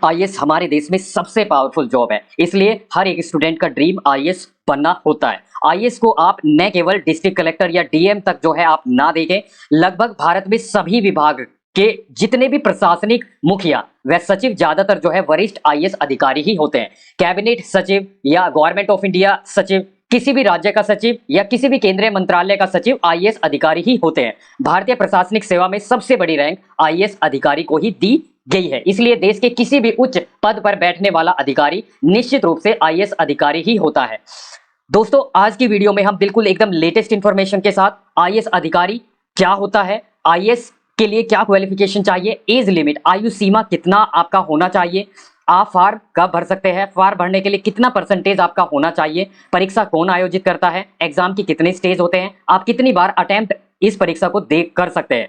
IAS हमारे देश में सबसे पावरफुल जॉब है, इसलिए हर एक स्टूडेंट का ड्रीम आईएएस बनना होता है। आईएएस को आप न केवल डिस्ट्रिक्ट कलेक्टर या डीएम तक जो है आप ना देखें, लगभग भारत में सभी विभाग के जितने भी प्रशासनिक मुखिया व सचिव ज्यादातर जो है वरिष्ठ आईएएस अधिकारी ही होते हैं। कैबिनेट सचिव या गवर्नमेंट ऑफ इंडिया सचिव, किसी भी राज्य का सचिव या किसी भी केंद्रीय मंत्रालय का सचिव आईएएस अधिकारी ही होते हैं। भारतीय प्रशासनिक सेवा में सबसे बड़ी रैंक आईएएस अधिकारी को ही दी गई है, इसलिए देश के किसी भी उच्च पद पर बैठने वाला अधिकारी निश्चित रूप से आईएएस अधिकारी ही होता है। दोस्तों, आज की वीडियो में हम बिल्कुल एकदम लेटेस्ट इंफॉर्मेशन के साथ आईएएस अधिकारी क्या होता है, आईएएस के लिए क्या क्वालिफिकेशन चाहिए, एज लिमिट आयु सीमा कितना आपका होना चाहिए, आप फॉर्म कब भर सकते हैं, फॉर्म भरने के लिए कितना परसेंटेज आपका होना चाहिए, परीक्षा कौन आयोजित करता है, एग्जाम की कितने स्टेज होते हैं, आप कितनी बार अटेम्प्ट इस परीक्षा को दे कर सकते हैं,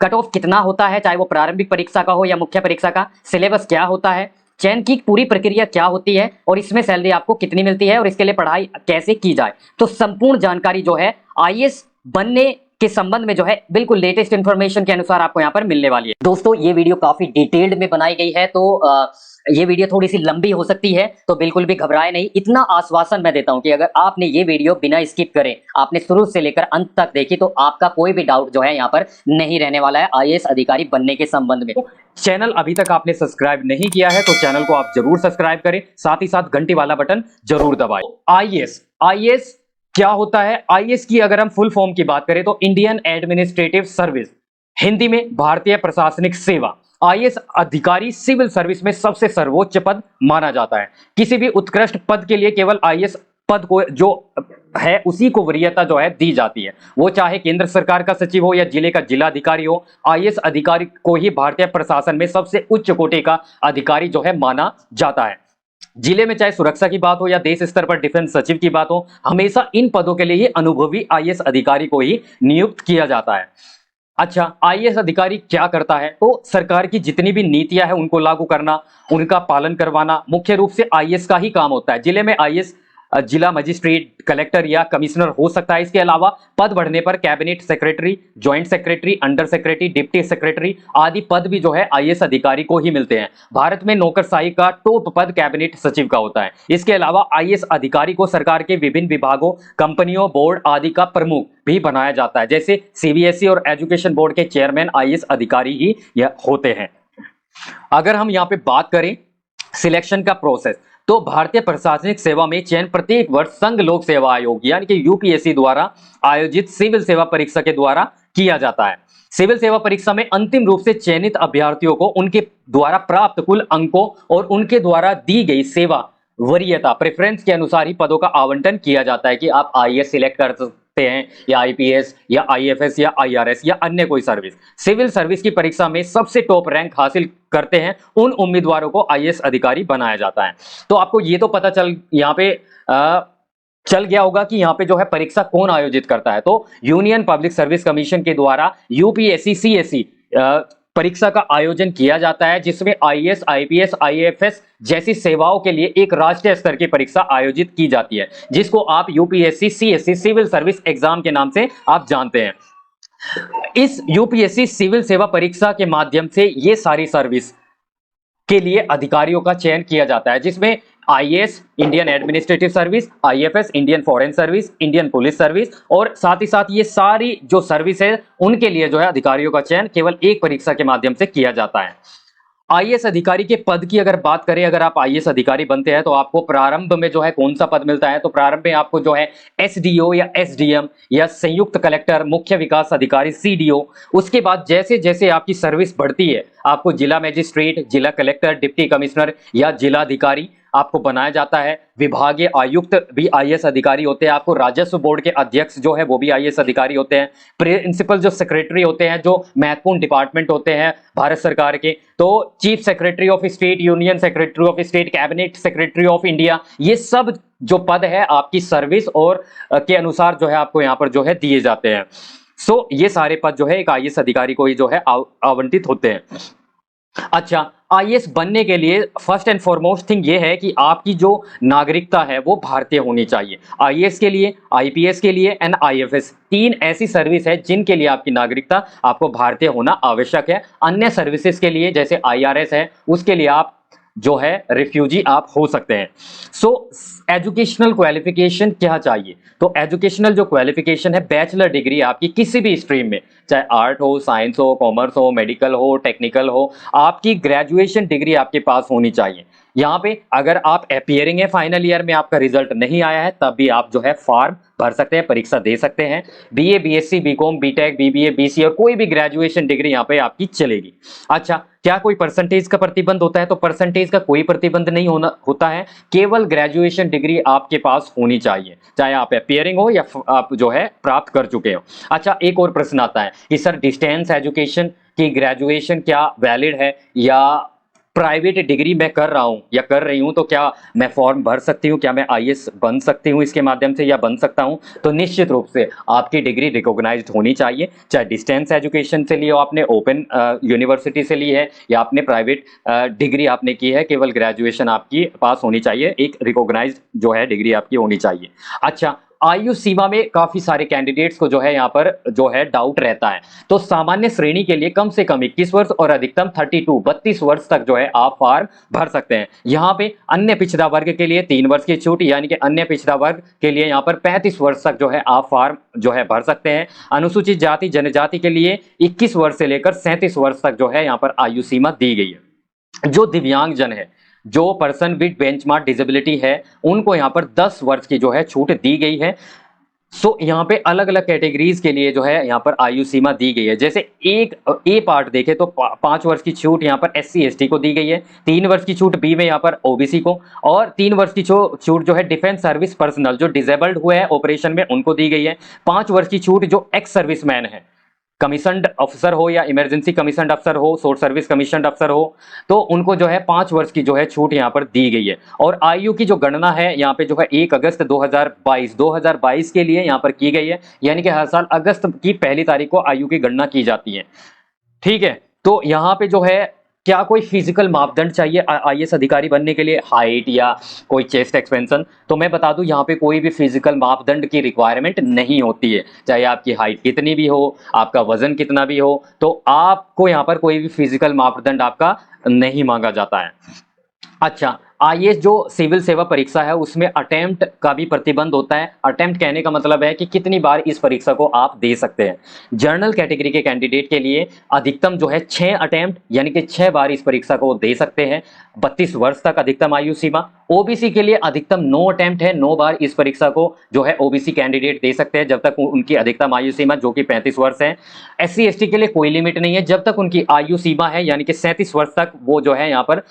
कट ऑफ कितना होता है, चाहे वो प्रारंभिक परीक्षा का हो या मुख्य परीक्षा का, सिलेबस क्या होता है, चयन की पूरी प्रक्रिया क्या होती है और इसमें सैलरी आपको कितनी मिलती है और इसके लिए पढ़ाई कैसे की जाए। तो संपूर्ण जानकारी जो है आईएएस बनने के संबंध में जो है बिल्कुल लेटेस्ट इंफॉर्मेशन के अनुसार आपको यहाँ पर मिलने वाली है। दोस्तों, ये वीडियो काफी डिटेल्ड में बनाई गई है, तो ये वीडियो थोड़ी सी लंबी हो सकती है, तो बिल्कुल भी घबराए नहीं। इतना आश्वासन मैं देता हूं कि अगर आपने ये वीडियो बिना स्किप करे आपने शुरू से लेकर अंत तक देखी तो आपका कोई भी डाउट जो है यहाँ पर नहीं रहने वाला है आईएएस अधिकारी बनने के संबंध में। चैनल अभी तक आपने सब्सक्राइब नहीं किया है तो चैनल को आप जरूर सब्सक्राइब करें, साथ ही साथ घंटी वाला बटन जरूर दबाएं। आईएएस क्या होता है? आईएएस की अगर हम फुल फॉर्म की बात करें तो इंडियन एडमिनिस्ट्रेटिव सर्विस, हिंदी में भारतीय प्रशासनिक सेवा। आईएएस अधिकारी सिविल सर्विस में सबसे सर्वोच्च पद माना जाता है। किसी भी उत्कृष्ट पद के लिए केवल आईएएस पद को जो है उसी को वरीयता जो है दी जाती है, वो चाहे केंद्र सरकार का सचिव हो या जिले का जिलाधिकारी हो, आईएएस अधिकारी को ही भारतीय प्रशासन में सबसे उच्च कोटि का अधिकारी जो है माना जाता है। जिले में चाहे सुरक्षा की बात हो या देश स्तर पर डिफेंस सचिव की बात हो, हमेशा इन पदों के लिए ही अनुभवी आईएएस अधिकारी को ही नियुक्त किया जाता है। अच्छा, आईएएस अधिकारी क्या करता है? तो सरकार की जितनी भी नीतियां हैं उनको लागू करना, उनका पालन करवाना मुख्य रूप से आईएएस का ही काम होता है। जिले में आईएएस जिला मजिस्ट्रेट, कलेक्टर या कमिश्नर हो सकता है। इसके अलावा पद बढ़ने पर cabinet secretary, joint secretary, under secretary, deputy secretary आदि पद भी जो है आईएएस अधिकारी को ही मिलते हैं। भारत में नौकरशाही का टॉप पद कैबिनेट सचिव का होता है। इसके अलावा आईएएस अधिकारी को सरकार के विभिन्न विभागों, कंपनियों, बोर्ड आदि का प्रमुख भी बनाया जाता है। जैसे सीबीएसई और एजुकेशन बोर्ड के चेयरमैन आईएएस अधिकारी ही होते हैं। अगर हम यहाँ पे बात करें सिलेक्शन का प्रोसेस, तो भारतीय प्रशासनिक सेवा में चयन प्रत्येक वर्ष संघ लोक सेवा आयोग यानी कि यूपीएससी द्वारा आयोजित सिविल सेवा परीक्षा के द्वारा किया जाता है। सिविल सेवा परीक्षा में अंतिम रूप से चयनित अभ्यर्थियों को उनके द्वारा प्राप्त कुल अंकों और उनके द्वारा दी गई सेवा वरीयता प्रेफरेंस के अनुसार ही पदों का आवंटन किया जाता है कि आप आईएएस सिलेक्ट कर सकते हैं या आईपीएस या आईएफएस या आईआरएस या अन्य कोई सर्विस। सिविल सर्विस की परीक्षा में सबसे टॉप रैंक हासिल करते हैं उन उम्मीदवारों को आईएएस अधिकारी बनाया जाता है। तो आपको ये तो पता चल गया होगा कि यहाँ पे जो है परीक्षा कौन आयोजित करता है। तो यूनियन पब्लिक सर्विस कमीशन के द्वारा यूपीएससी सीएससी परीक्षा का आयोजन किया जाता है, जिसमें आईएएस, आईपीएस, आईएफएस जैसी सेवाओं के लिए एक राष्ट्रीय स्तर की परीक्षा आयोजित की जाती है, जिसको आप UPSC CSC civil service exam के नाम से आप जानते हैं। इस यूपीएससी सिविल सेवा परीक्षा के माध्यम से ये सारी सर्विस के लिए अधिकारियों का चयन किया जाता है, जिसमें IAS Indian administrative service, IFS Indian foreign service, Indian police service और साथ ही साथ ये सारी जो सर्विस है उनके लिए जो है अधिकारियों का चयन केवल एक परीक्षा के माध्यम से किया जाता है। आईएएस अधिकारी के पद की अगर बात करें, अगर आप आईएएस अधिकारी बनते हैं तो आपको प्रारंभ में जो है कौन सा पद मिलता है? तो प्रारंभ में आपको जो है एसडीओ या एसडीएम या संयुक्त कलेक्टर, मुख्य विकास अधिकारी सीडीओ, उसके बाद जैसे जैसे आपकी सर्विस बढ़ती है आपको जिला मजिस्ट्रेट, जिला कलेक्टर, डिप्टी कमिश्नर या जिलाधिकारी आपको बनाया जाता है। विभागीय आयुक्त भी आईएएस अधिकारी होते हैं। आपको राजस्व बोर्ड के अध्यक्ष जो है वो भी आईएएस अधिकारी होते हैं। प्रिंसिपल जो सेक्रेटरी होते हैं, जो महत्वपूर्ण डिपार्टमेंट होते हैं भारत सरकार के, तो chief secretary of state, union secretary of state, cabinet secretary of India, ये सब जो पद है आपकी सर्विस और के अनुसार जो है आपको यहाँ पर जो है दिए जाते हैं। सो ये सारे पद जो है एक आईएएस अधिकारी को ही जो है आवंटित होते हैं। अच्छा, आईएएस बनने के लिए फर्स्ट एंड फॉरमोस्ट थिंग ये है कि आपकी जो नागरिकता है वो भारतीय होनी चाहिए। आईएएस के लिए, आईपीएस के लिए एंड आईएफएस, तीन ऐसी सर्विस है जिनके लिए आपकी नागरिकता आपको भारतीय होना आवश्यक है। अन्य सर्विसेज के लिए जैसे आईआरएस है उसके लिए आप जो है रिफ्यूजी आप हो सकते हैं। सो एजुकेशनल क्वालिफिकेशन क्या चाहिए? तो एजुकेशनल जो क्वालिफिकेशन है, बैचलर डिग्री आपकी किसी भी स्ट्रीम में, चाहे आर्ट हो, साइंस हो, कॉमर्स हो, मेडिकल हो, टेक्निकल हो, आपकी ग्रेजुएशन डिग्री आपके पास होनी चाहिए। यहाँ पे अगर आप अपीयरिंग है फाइनल ईयर में, आपका रिजल्ट नहीं आया है, तब भी आप जो है फॉर्म भर सकते हैं, परीक्षा दे सकते हैं। BA, BSc, BCom, BTech, BBA, BC और कोई भी ग्रेजुएशन डिग्री यहाँ पे आपकी चलेगी। अच्छा, क्या कोई परसेंटेज का प्रतिबंध होता है? तो परसेंटेज का कोई प्रतिबंध नहीं होता है, केवल ग्रेजुएशन डिग्री आपके पास होनी चाहिए, चाहे आप अपीयरिंग हो या आप जो है प्राप्त कर चुके हो। अच्छा, एक और प्रश्न आता है कि सर डिस्टेंस एजुकेशन की ग्रेजुएशन क्या वैलिड है, या प्राइवेट डिग्री मैं कर रहा हूं या कर रही हूं तो क्या मैं फॉर्म भर सकती हूं, क्या मैं आईएएस बन सकती हूं इसके माध्यम से या बन सकता हूं? तो निश्चित रूप से आपकी डिग्री रिकॉग्नाइज्ड होनी चाहिए, चाहे डिस्टेंस एजुकेशन से ली हो आपने, ओपन यूनिवर्सिटी से ली है, या आपने प्राइवेट डिग्री आपने की है, केवल ग्रेजुएशन आपकी पास होनी चाहिए, एक रिकॉग्नाइज्ड जो है डिग्री आपकी होनी चाहिए। अच्छा, आयु सीमा में काफी सारे कैंडिडेट्स को जो है यहाँ पर जो है डाउट रहता है। तो सामान्य श्रेणी के लिए कम से कम 21 वर्ष और अधिकतम 32 वर्ष तक जो है आप फॉर्म भर सकते हैं। यहाँ पे अन्य पिछड़ा वर्ग के लिए 3 वर्ष की छूट, यानी कि अन्य पिछड़ा वर्ग के लिए यहाँ पर 35 वर्ष तक जो है आप फॉर्म जो है भर सकते हैं। अनुसूचित जाति जनजाति के लिए 21 वर्ष से लेकर 37 वर्ष तक जो है यहाँ पर आयु सीमा दी गई है। जो दिव्यांग जन है, जो पर्सन विद बेंचमार्क डिसेबिलिटी है, उनको यहाँ पर 10 वर्ष की जो है छूट दी गई है। सो यहाँ पे अलग अलग कैटेगरीज के लिए जो है यहाँ पर आयु सीमा दी गई है। जैसे एक ए पार्ट देखे तो 5 वर्ष की छूट यहाँ पर एससी एसटी को दी गई है, 3 वर्ष की छूट बी में यहाँ पर ओबीसी को, और 3 वर्ष की छूट जो है डिफेंस सर्विस पर्सनल जो डिसेबल्ड हुए हैं ऑपरेशन में उनको दी गई है। 5 वर्ष की छूट जो एक्स सर्विसमैन है, कमीशनड अफसर हो या इमरजेंसी कमीशनड अफसर हो, शॉर्ट सर्विस कमीशनड अफसर हो, तो उनको जो है 5 वर्ष की जो है छूट यहाँ पर दी गई है। और आयु की जो गणना है यहाँ पे जो है 1 अगस्त 2022 के लिए यहाँ पर की गई है, यानी कि हर साल अगस्त की पहली तारीख को आयु की गणना की जाती है। ठीक है, तो यहाँ पे जो है क्या कोई फिजिकल मापदंड चाहिए आईएएस अधिकारी बनने के लिए, हाइट या कोई चेस्ट एक्सपेंशन? तो मैं बता दूं यहाँ पे कोई भी फिजिकल मापदंड की रिक्वायरमेंट नहीं होती है, चाहे आपकी हाइट कितनी भी हो, आपका वजन कितना भी हो, तो आपको यहाँ पर कोई भी फिजिकल मापदंड आपका नहीं मांगा जाता है। अच्छा, आईएएस जो सिविल सेवा परीक्षा है उसमें अटेम्प्ट का भी प्रतिबंध होता है। अटेम्प्ट कहने का मतलब है कि कितनी बार इस परीक्षा को आप दे सकते हैं। जनरल कैटेगरी के कैंडिडेट के लिए अधिकतम जो है 6 अटेम्प्ट, यानी कि 6 बार इस परीक्षा को दे सकते हैं, 32 वर्ष तक अधिकतम आयु सीमा। ओबीसी के लिए अधिकतम 9 अटेम्प्ट है, 9 बार इस परीक्षा को जो है ओबीसी कैंडिडेट दे सकते हैं, जब तक उनकी अधिकतम आयु सीमा जो कि 35 वर्ष है। एससी एसटी के लिए कोई लिमिट नहीं है, जब तक उनकी आयु सीमा है यानी कि 37 वर्ष तक वो जो है यहाँ पर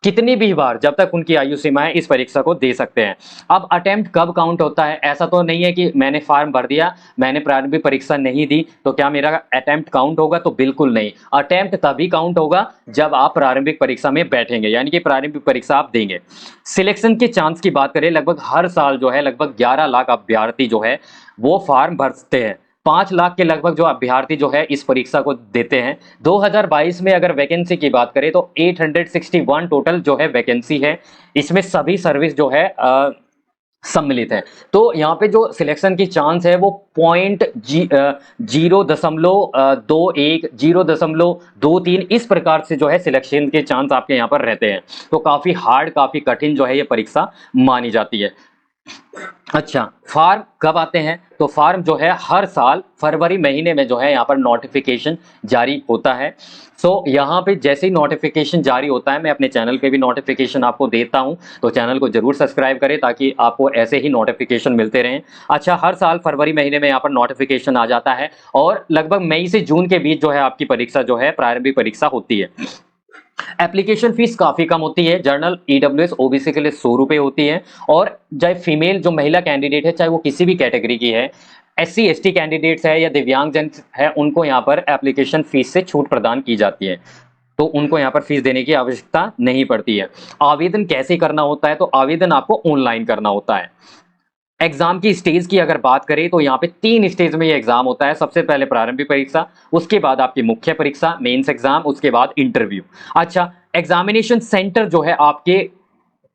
कितनी भी बार जब तक उनकी आयु सीमा है इस परीक्षा को दे सकते हैं। अब अटेम्प्ट कब काउंट होता है? ऐसा तो नहीं है कि मैंने फॉर्म भर दिया, मैंने प्रारंभिक परीक्षा नहीं दी तो क्या मेरा अटेम्प्ट काउंट होगा? तो बिल्कुल नहीं। अटेम्प्ट तभी काउंट होगा जब आप प्रारंभिक परीक्षा में बैठेंगे, यानी कि प्रारंभिक परीक्षा आप देंगे। सिलेक्शन के चांस की बात करें, लगभग हर साल जो है लगभग 11 लाख अभ्यर्थी जो है वो फॉर्म भरते हैं। 5 लाख के लगभग जो अभ्यर्थी जो है इस परीक्षा को देते हैं। 2022 में अगर वैकेंसी की बात करें तो 861 टोटल जो है वैकेंसी है, इसमें सभी सर्विस जो है सम्मिलित है। तो यहाँ पे जो सिलेक्शन की चांस है वो 0.21 इस प्रकार से जो है सिलेक्शन के चांस आपके यहाँ पर रहते हैं। तो काफी हार्ड, काफी कठिन जो है ये परीक्षा मानी जाती है। अच्छा, फॉर्म कब आते हैं? तो फॉर्म जो है हर साल फरवरी महीने में जो है यहाँ पर नोटिफिकेशन जारी होता है। सो यहाँ पे जैसे ही नोटिफिकेशन जारी होता है, मैं अपने चैनल पे भी नोटिफिकेशन आपको देता हूँ, तो चैनल को जरूर सब्सक्राइब करें ताकि आपको ऐसे ही नोटिफिकेशन मिलते रहें। अच्छा, हर साल फरवरी महीने में यहाँ पर नोटिफिकेशन आ जाता है और लगभग मई से जून के बीच जो है आपकी परीक्षा जो है प्रारंभिक परीक्षा होती है। एप्लीकेशन फीस काफी कम होती है, जनरल ईडब्ल्यूएस ओबीसी के लिए 100 रुपए होती है, और चाहे फीमेल जो महिला कैंडिडेट है, चाहे वो किसी भी कैटेगरी की है, एससी एसटी कैंडिडेट्स है या दिव्यांग जन है, उनको यहाँ पर एप्लीकेशन फीस से छूट प्रदान की जाती है, तो उनको यहाँ पर फीस देने की आवश्यकता नहीं पड़ती है। आवेदन कैसे करना होता है? तो आवेदन आपको ऑनलाइन करना होता है। एग्जाम की स्टेज की अगर बात करें तो यहाँ पे 3 स्टेज में ये एग्जाम होता है। सबसे पहले प्रारंभिक परीक्षा, उसके बाद आपकी मुख्य परीक्षा मेंस एग्जाम, उसके बाद इंटरव्यू। अच्छा, एग्जामिनेशन सेंटर जो है आपके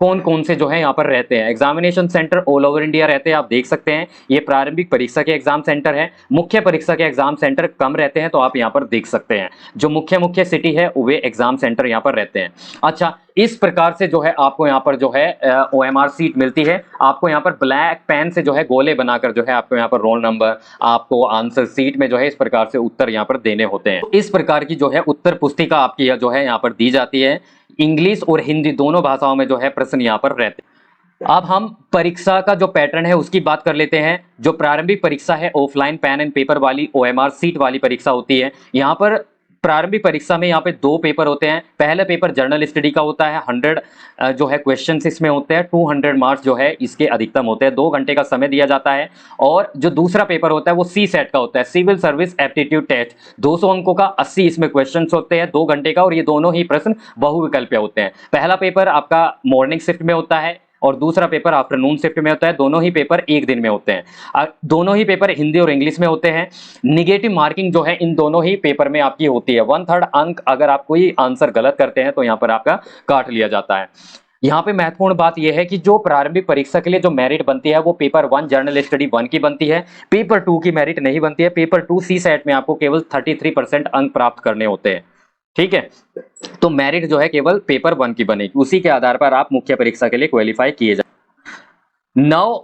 कौन कौन से जो है यहाँ पर रहते हैं? Examination centre all over India रहते हैं, आप देख सकते हैं। ये प्रारंभिक परीक्षा के एग्जाम सेंटर है। मुख्य परीक्षा के एग्जाम सेंटर कम रहते हैं, तो आप यहाँ पर देख सकते हैं। जो मुख्य सिटी है वे एग्जाम सेंटर यहाँ पर रहते हैं। अच्छा, इस प्रकार से जो है आपको यहाँ पर जो है OMR सीट मिलती है। आपको यहाँ पर ब्लैक पेन से जो है गोले बनाकर जो है आपको यहाँ पर रोल नंबर, आपको आंसर सीट में जो है इस प्रकार से उत्तर यहाँ पर देने होते हैं। इस प्रकार की जो है उत्तर पुस्तिका आपकी जो है यहाँ पर दी जाती है। इंग्लिश और हिंदी दोनों भाषाओं में जो है प्रश्न यहाँ पर रहते हैं। अब हम परीक्षा का जो पैटर्न है उसकी बात कर लेते हैं। जो प्रारंभिक परीक्षा है ऑफलाइन पेन एंड पेपर वाली OMR सीट वाली परीक्षा होती है। यहाँ पर प्रारंभिक परीक्षा में यहाँ पे 2 पेपर होते हैं। पहला पेपर जर्नल स्टडी का होता है, 100 जो है क्वेश्चंस इसमें होते हैं, 200 मार्क्स जो है इसके अधिकतम होते हैं, 2 घंटे का समय दिया जाता है। और जो दूसरा पेपर होता है वो CSAT का होता है, सिविल सर्विस एप्टीट्यूड टेस्ट, 200 अंकों का 80 इसमें क्वेश्चंस होते हैं 2 घंटे का, और ये दोनों ही प्रश्न बहुविकल्पीय होते हैं। पहला पेपर आपका मॉर्निंग शिफ्ट में होता है और दूसरा पेपर आफ्टरनून शिफ्ट में होता है। दोनों ही पेपर एक दिन में होते हैं। दोनों ही पेपर हिंदी और इंग्लिश में होते हैं। निगेटिव मार्किंग जो है इन दोनों ही पेपर में आपकी होती है। 1/3 अंक अगर आप कोई आंसर गलत करते हैं तो यहाँ पर आपका काट लिया जाता है। यहाँ पे महत्वपूर्ण बात यह है कि जो प्रारंभिक परीक्षा के लिए जो मेरिट बनती है वो पेपर 1 जर्नल स्टडी 1 की बनती है। पेपर 2 की मेरिट नहीं बनती है। पेपर 2 CSAT में आपको केवल 33% अंक प्राप्त करने होते हैं। ठीक है, तो मेरिट जो है केवल पेपर 1 की बनेगी, उसी के आधार पर आप मुख्य परीक्षा के लिए क्वालिफाई किए जाए। नाउ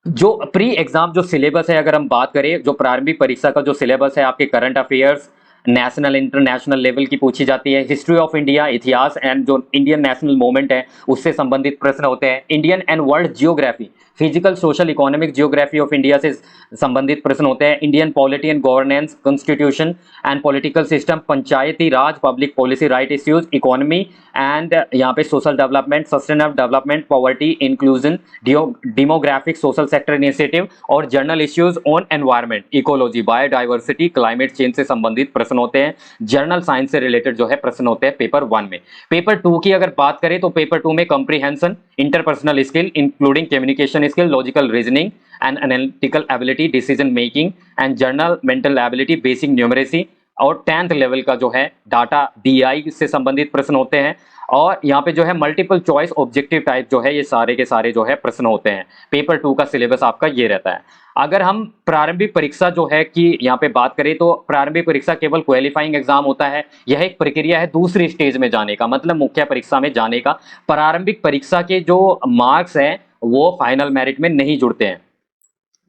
जो प्री एग्जाम जो सिलेबस है, अगर हम बात करें, जो प्रारंभिक परीक्षा का जो सिलेबस है आपके current affairs, national international level की पूछी जाती है। हिस्ट्री ऑफ इंडिया, इतिहास एंड जो इंडियन नेशनल मूवमेंट है उससे संबंधित प्रश्न होते हैं। Indian and world geography, physical social economic geography of India से संबंधित प्रश्न होते हैं। Indian polity and governance, constitution and political system, Panchayati Raj, public policy, right issues, economy and यहाँ पे social development, sustainable development, poverty, inclusion, demographic, social sector initiative और journal issues on environment, ecology, biodiversity, climate change से संबंधित प्रश्न होते हैं। Journal science से related जो है प्रश्न होते हैं पेपर 1 में। पेपर 2 की अगर बात करें तो पेपर 2 में comprehension, interpersonal skill including communication skill, logical reasoning and analytical ability, decision making and journal mental ability, basic numeracy और 10th लेवल का जो है डाटा DI से संबंधित प्रश्न होते हैं। और यहाँ पे जो है मल्टीपल चॉइस ऑब्जेक्टिव टाइप जो है ये सारे के सारे जो है प्रश्न होते हैं। पेपर 2 का सिलेबस आपका ये रहता है। अगर हम प्रारंभिक परीक्षा जो है कि यहाँ पे बात करें तो प्रारंभिक परीक्षा केवल क्वालिफाइंग एग्जाम होता है। यह एक प्रक्रिया है दूसरी स्टेज में जाने का, मतलब मुख्य परीक्षा में जाने का। प्रारंभिक परीक्षा के जो मार्क्स हैं वो फाइनल मेरिट में नहीं जुड़ते हैं।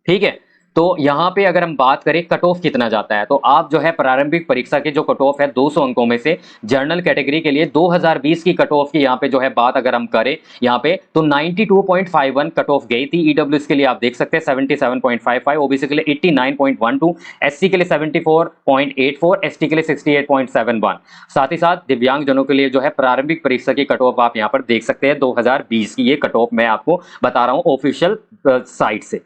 ठीक है, तो यहाँ पे अगर हम बात करें कट ऑफ कितना जाता है, तो आप जो है प्रारंभिक परीक्षा के जो कट ऑफ है 200 अंकों में से जर्नल कैटेगरी के लिए 2020 की कट ऑफ की यहाँ पे जो है बात अगर हम करें यहाँ पे तो 92.51 कट ऑफ गई थी। EWS के लिए आप देख सकते हैं 77.55, OBC के लिए 89.12, SC के लिए 74.84, ST के लिए 68.71। साथ ही साथ दिव्यांग जनों के लिए जो है प्रारंभिक परीक्षा की कट ऑफ आप यहाँ पर देख सकते हैं 2020 की। ये कट ऑफ मैं आपको बता रहा हूँ ऑफिशियल साइट से।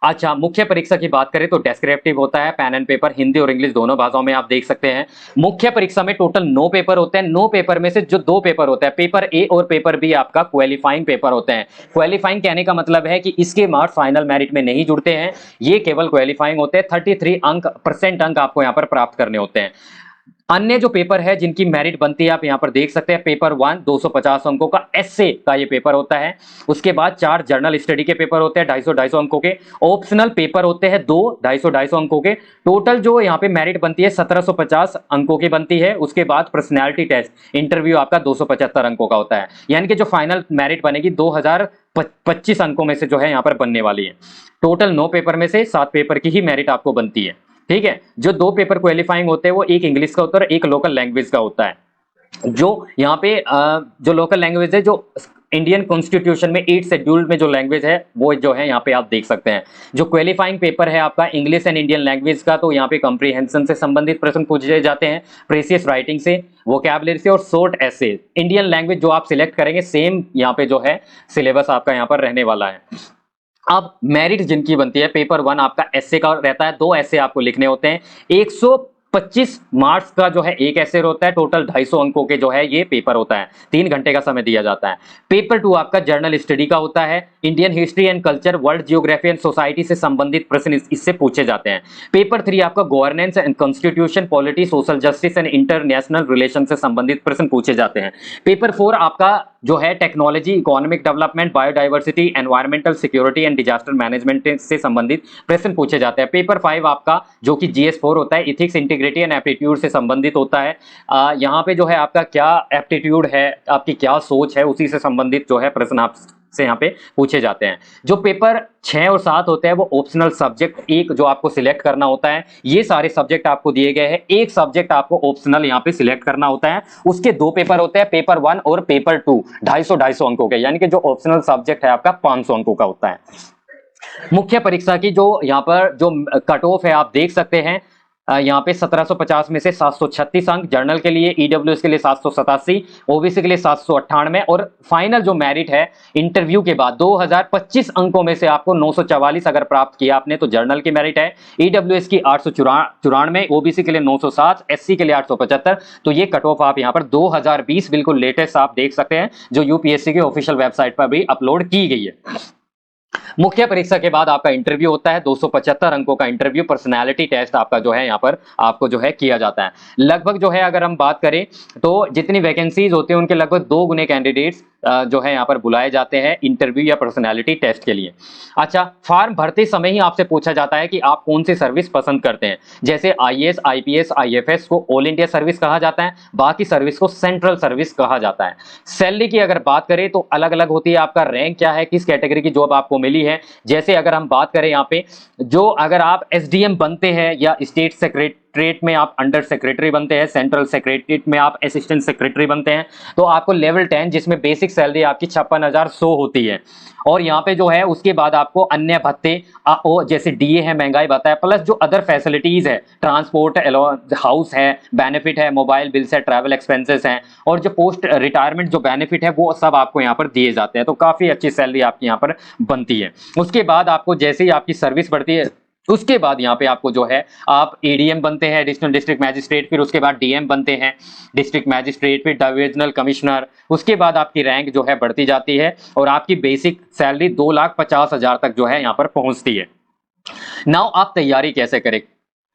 अच्छा, मुख्य परीक्षा की बात करें तो डेस्क्रिप्टिव होता है, पेन एंड पेपर हिंदी और इंग्लिश दोनों भाषाओं में आप देख सकते हैं। मुख्य परीक्षा में टोटल 9 पेपर होते हैं। 9 पेपर में से जो 2 पेपर होते हैं, पेपर A और पेपर B आपका क्वालिफाइंग पेपर होते हैं। क्वालिफाइंग कहने का मतलब है कि इसके मार्क्स फाइनल मेरिट में नहीं जुड़ते हैं, ये केवल क्वालिफाइंग होते हैं। 33 अंक आपको यहाँ पर प्राप्त करने होते हैं। अन्य जो पेपर है जिनकी मेरिट बनती है आप यहाँ पर देख सकते हैं। पेपर 1 250 अंकों का एस्से का ये पेपर होता है। उसके बाद 4 जर्नल स्टडी के पेपर होते हैं 250 अंकों के। ऑप्शनल पेपर होते हैं 2 250 अंकों के। टोटल जो यहाँ पे मेरिट बनती है 1750 अंकों की बनती है। उसके बाद पर्सनैलिटी टेस्ट इंटरव्यू आपका 275 अंकों का होता है, यानी कि जो फाइनल मेरिट बनेगी 2025 अंकों में से जो है यहाँ पर बनने वाली है। टोटल 9 पेपर में से 7 पेपर की ही मेरिट आपको बनती है। ठीक है, जो 2 पेपर क्वालिफाइंग होते हैं वो एक इंग्लिश का होता है और एक लोकल लैंग्वेज का होता है। जो यहाँ पे जो लोकल लैंग्वेज है, जो इंडियन कॉन्स्टिट्यूशन में 8 शेड्यूल में जो लैंग्वेज है वो जो है यहाँ पे आप देख सकते हैं। जो क्वालिफाइंग पेपर है आपका इंग्लिश एंड इंडियन लैंग्वेज का, तो यहाँ पे कॉम्प्रिहेंशन से संबंधित प्रश्न पूछे जाते हैं, प्रेसियस राइटिंग से, वोकैबुलरी से और शॉर्ट एसे। इंडियन लैंग्वेज जो आप सिलेक्ट करेंगे सेम यहाँ पे जो है सिलेबस आपका यहाँ पर रहने वाला है। अब मेरिट जिनकी बनती है, पेपर 1 आपका एस्से का रहता है, 2 एस्से आपको लिखने होते हैं। 125 मार्क्स का जो है एक एस्से होता है। टोटल 250 अंकों के जो है ये पेपर होता है। 3 घंटे का समय दिया जाता है। पेपर 2 आपका जर्नल स्टडी का होता है। Indian history and culture, world geography and society से संबंधित प्रश्न इससे पूछे जाते हैं। पेपर 3 आपका governance and constitution, polity, social justice and international relation से संबंधित प्रश्न पूछे जाते हैं। पेपर 4 आपका जो है technology, economic development, biodiversity, environmental security and disaster management से संबंधित प्रश्न पूछे जाते हैं। पेपर 5 आपका जो कि GS4 होता है, ethics, integrity integrity and aptitude से संबंधित होता है। यहाँ पे जो है आपका क्या एप्टीट्यूड है, आपकी क्या सोच है, उसी से संबंधित जो है प्रश्न आपसे यहाँ पे पूछे जाते हैं। जो पेपर 6 और 7 होते हैं वो ऑप्शनल सब्जेक्ट एक जो आपको सिलेक्ट करना होता है। ये सारे सब्जेक्ट आपको दिए गए हैं, एक सब्जेक्ट आपको ऑप्शनल यहाँ पे सिलेक्ट करना होता है। उसके 2 पेपर होते हैं, पेपर 1 और पेपर 2, 250 अंकों के, यानी कि जो ऑप्शनल सब्जेक्ट है आपका 500 अंकों का होता है। मुख्य परीक्षा की जो यहाँ पर जो कट ऑफ है आप देख सकते हैं, यहाँ पे 1750 में से 736 अंक, जर्नल के लिए, ईडब्ल्यूएस के लिए 787, ओबीसी के लिए 798 और फाइनल जो मेरिट है इंटरव्यू के बाद 2025 अंकों में से आपको 944 अगर प्राप्त किया आपने तो जर्नल की मेरिट है, ईडब्ल्यूएस की 894, ओबीसी के लिए 907, एससी के लिए 875। तो ये कट ऑफ आप यहाँ पर 2020 बिल्कुल लेटेस्ट आप देख सकते हैं, जो यूपीएससी की ऑफिशियल वेबसाइट पर भी अपलोड की गई है। मुख्य परीक्षा के बाद आपका इंटरव्यू होता है, 275 अंकों का इंटरव्यू, पर्सनालिटी टेस्ट आपका जो है यहाँ पर आपको जो है किया जाता है। लगभग जो है अगर हम बात करें तो जितनी वैकेंसीज होती हैं उनके लगभग 2 गुने कैंडिडेट्स जो है यहाँ पर बुलाए जाते हैं इंटरव्यू या पर्सनालिटी टेस्ट के लिए। अच्छा, फॉर्म भरते समय ही आपसे पूछा जाता है कि आप कौन सी सर्विस पसंद करते हैं। जैसे आईएएस, आईपीएस, आईएफएस को ऑल इंडिया सर्विस कहा जाता है, बाकी सर्विस को सेंट्रल सर्विस कहा जाता है। सैलरी की अगर बात करें तो अलग अलग होती है, आपका रैंक क्या है, किस कैटेगरी की जॉब आपको मिली है। जैसे अगर हम बात करें यहाँ पे, जो अगर आप एसडीएम बनते हैं या स्टेट सेक्रेटरीट में आप अंडर सेक्रेटरी बनते हैं, सेंट्रल सेक्रेटरीट में आप असिस्टेंट सेक्रेटरी बनते हैं, तो आपको लेवल 10 जिसमें बेसिक सैलरी आपकी 56,100 होती है। और यहाँ पे जो है उसके बाद आपको अन्य भत्ते जैसे डीए है, महंगाई भत्ता है, प्लस जो अदर फैसिलिटीज है, ट्रांसपोर्ट, हाउस है, बेनिफिट है, मोबाइल बिल्स है, ट्रैवल एक्सपेंसेस हैं, और जो पोस्ट रिटायरमेंट जो बेनिफिट है वो सब आपको यहाँ पर दिए जाते हैं। तो काफी अच्छी सैलरी आपकी यहाँ पर बनती है। उसके बाद आपको जैसे ही आपकी सर्विस बढ़ती है उसके बाद यहाँ पे आपको जो है आप एडीएम बनते हैं, एडिशनल डिस्ट्रिक्ट मैजिस्ट्रेट, फिर उसके बाद डीएम बनते हैं, डिस्ट्रिक्ट मैजिस्ट्रेट, फिर डिविजनल कमिश्नर। उसके बाद आपकी रैंक जो है बढ़ती जाती है और आपकी बेसिक सैलरी 2,50,000 तक जो है यहाँ पर पहुंचती है। नाउ आप तैयारी कैसे करें,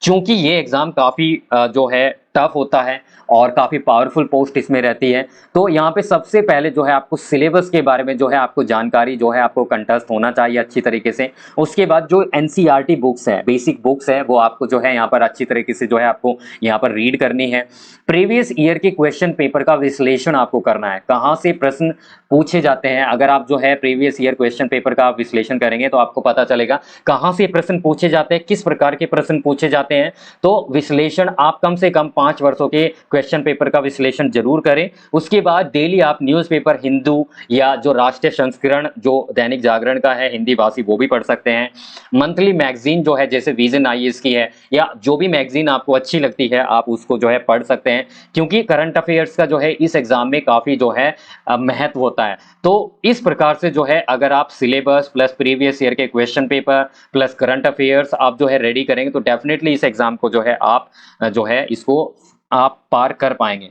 क्योंकि ये एग्जाम काफी जो है टफ होता है और काफी पावरफुल पोस्ट इसमें रहती है। तो यहाँ पे सबसे पहले जो है आपको सिलेबस के बारे में जो है आपको जानकारी जो है आपको कंठस्थ होना चाहिए अच्छी तरीके से। उसके बाद जो एनसीईआरटी बुक्स है, बेसिक बुक्स है, वो आपको जो है यहाँ पर अच्छी तरीके से जो है आपको यहाँ पर रीड करनी है। प्रीवियस ईयर के क्वेश्चन पेपर का विश्लेषण आपको करना है, कहाँ से प्रश्न पूछे जाते हैं। अगर आप जो है प्रीवियस ईयर क्वेश्चन पेपर का विश्लेषण करेंगे तो आपको पता चलेगा कहाँ से प्रश्न पूछे जाते हैं, किस प्रकार के प्रश्न पूछे जाते हैं। तो विश्लेषण आप कम से कम 5 वर्षों के क्वेश्चन पेपर का विश्लेषण जरूर करें। उसके बाद डेली आप न्यूज़पेपर हिंदू या जो राष्ट्रीय संस्करण जो दैनिक जागरण का है हिंदी भाषी वो भी पढ़ सकते हैं। मंथली मैगजीन जो है जैसे विजन आईएएस की है या जो भी मैगजीन आपको अच्छी लगती है आप उसको जो है पढ़ सकते हैं, क्योंकि करंट अफेयर्स का जो है इस एग्जाम में काफी जो है महत्व होता है। तो इस प्रकार से जो है अगर आप सिलेबस प्लस प्रीवियस ईयर के question paper plus current affairs आप जो है रेडी करेंगे तो डेफिनेटली इस एग्जाम को जो है आप जो है इसको आप पार कर पाएंगे।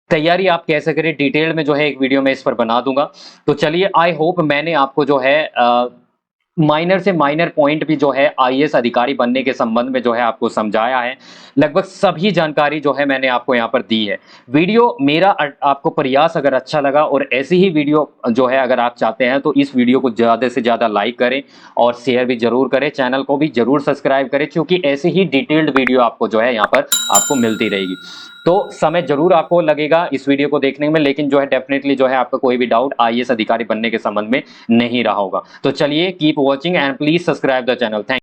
तैयारी आप कैसे करें डिटेल में जो है एक वीडियो में इस पर बना दूंगा। तो चलिए, आई होप मैंने आपको जो है माइनर से माइनर पॉइंट भी जो है आईएएस अधिकारी बनने के संबंध में जो है आपको समझाया है। लगभग सभी जानकारी जो है मैंने आपको यहाँ पर दी है। वीडियो मेरा आपको प्रयास अगर अच्छा लगा और ऐसी ही वीडियो जो है अगर आप चाहते हैं तो इस वीडियो को ज़्यादा से ज़्यादा लाइक करें और शेयर भी जरूर करें, चैनल को भी जरूर सब्सक्राइब करें, क्योंकि ऐसी ही डिटेल्ड वीडियो आपको जो है यहाँ पर आपको मिलती रहेगी। तो समय जरूर आपको लगेगा इस वीडियो को देखने में, लेकिन जो है डेफिनेटली जो है आपका कोई भी डाउट आईएएस अधिकारी बनने के संबंध में नहीं रहा होगा। तो चलिए, keep watching and please subscribe the channel. Thank